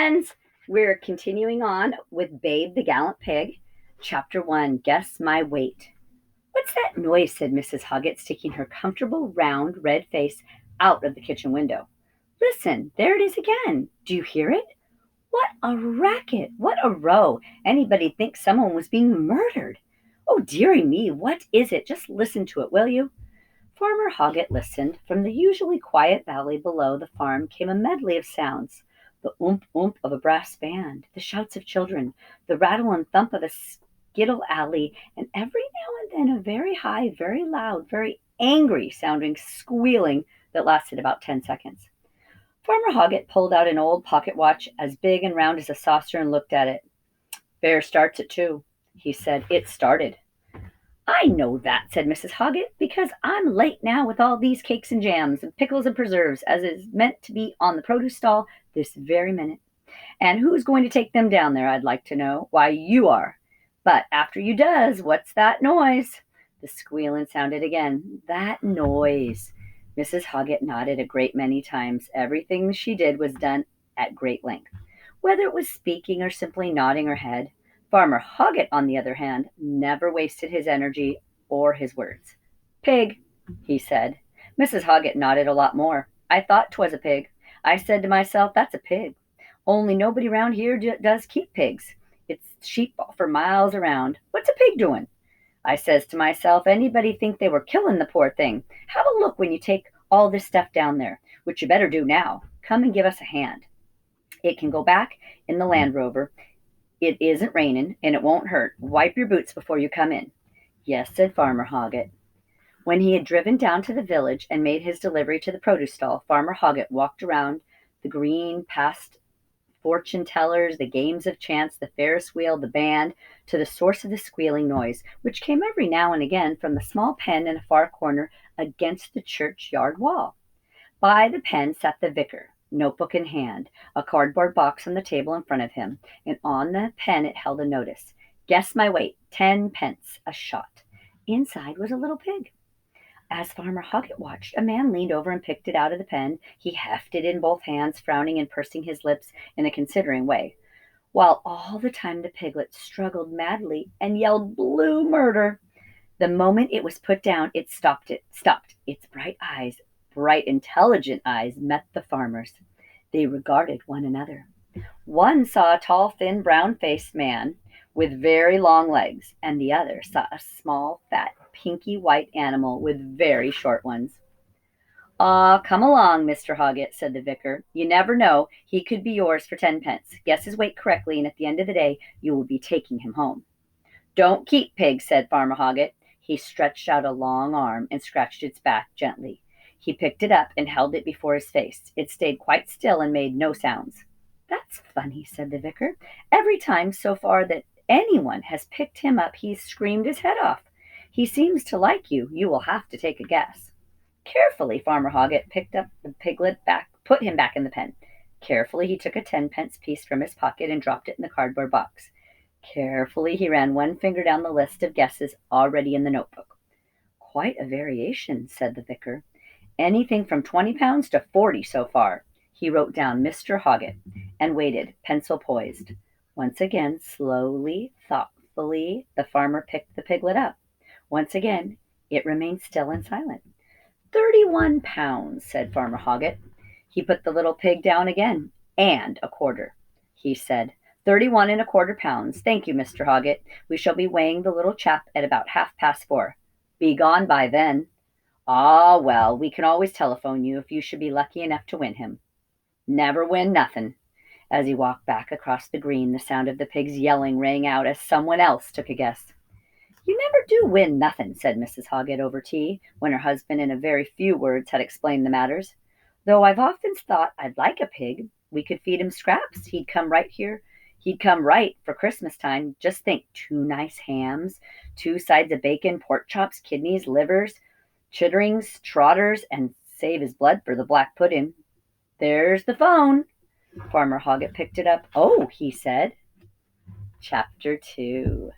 friends. We're continuing on with Babe the Gallant Pig. Chapter 1, Guess My Weight. What's that noise? Said Mrs. Hoggett, sticking her comfortable, round, red face out of the kitchen window. Listen, there it is again. Do you hear it? What a racket! What a row! Anybody'd think someone was being murdered. Oh, dearie me, what is it? Just listen to it, will you? Farmer Hoggett listened. From the usually quiet valley below the farm came a medley of sounds. The oomp of a brass band, the shouts of children, the rattle and thump of a skittle alley, and every now and then a very high, very loud, very angry sounding squealing that lasted about 10 seconds. Farmer Hoggett pulled out an old pocket watch as big and round as a saucer and looked at it. Fair starts at 2, he said. It started. I know that, said Mrs. Hoggett, because I'm late now with all these cakes and jams and pickles and preserves, as is meant to be on the produce stall this very minute. And who's going to take them down there, I'd like to know? Why, you are. But after you does, what's that noise? The squealing sounded again. That noise. Mrs. Hoggett nodded a great many times. Everything she did was done at great length, whether it was speaking or simply nodding her head. Farmer Hoggett, on the other hand, never wasted his energy or his words. Pig, he said. Mrs. Hoggett nodded a lot more. I thought 'twas a pig. I said to myself, that's a pig. Only nobody round here does keep pigs. It's sheep for miles around. What's a pig doing? I says to myself, anybody think they were killing the poor thing? Have a look when you take all this stuff down there, which you better do now. Come and give us a hand. It can go back in the Land Rover. It isn't raining, and it won't hurt. Wipe your boots before you come in. Yes, said Farmer Hoggett. When he had driven down to the village and made his delivery to the produce stall, Farmer Hoggett walked around the green, past fortune tellers, the games of chance, the Ferris wheel, the band, to the source of the squealing noise, which came every now and again from the small pen in a far corner against the churchyard wall. By the pen sat the vicar, notebook in hand, a cardboard box on the table in front of him, and on the pen it held a notice. Guess my weight, 10 pence a shot. Inside was a little pig. As Farmer Hoggett watched, a man leaned over and picked it out of the pen. He hefted it in both hands, frowning and pursing his lips in a considering way, while all the time the piglet struggled madly and yelled blue murder. The moment it was put down, it stopped. Its bright, intelligent eyes met the farmer's. They regarded one another. One saw a tall, thin, brown-faced man with very long legs, and the other saw a small, fat, pinky white animal with very short ones. Ah, come along, Mr. Hoggett, said the vicar. You never know. He could be yours for 10 pence. Guess his weight correctly, and at the end of the day, you will be taking him home. Don't keep pig, said Farmer Hoggett. He stretched out a long arm and scratched its back gently. He picked it up and held it before his face. It stayed quite still and made no sounds. That's funny, said the vicar. Every time so far that anyone has picked him up, he's screamed his head off. He seems to like you. You will have to take a guess. Carefully, Farmer Hoggett picked up the piglet back, put him back in the pen. Carefully, he took a 10-pence piece from his pocket and dropped it in the cardboard box. Carefully, he ran one finger down the list of guesses already in the notebook. Quite a variation, said the vicar. Anything from 20 pounds to 40 so far. He wrote down Mr. Hoggett and waited, pencil poised. Once again, slowly, thoughtfully, the farmer picked the piglet up. Once again, it remained still and silent. 31 pounds, said Farmer Hoggett. He put the little pig down again. And a quarter, he said. 31 1/4 pounds. Thank you, Mr. Hoggett. We shall be weighing the little chap at about 4:30. Be gone by then. Ah, well, we can always telephone you if you should be lucky enough to win him. Never win nothing. As he walked back across the green, the sound of the pig's yelling rang out as someone else took a guess. You never do win nothing, said Mrs. Hoggett over tea, when her husband in a very few words had explained the matters. Though I've often thought I'd like a pig. We could feed him scraps. He'd come right here. He'd come right for Christmas time. Just think, 2 nice hams, 2 sides of bacon, pork chops, kidneys, livers, chitterings, trotters, and save his blood for the black pudding. There's the phone. Farmer Hoggett picked it up. Oh, he said. Chapter 2.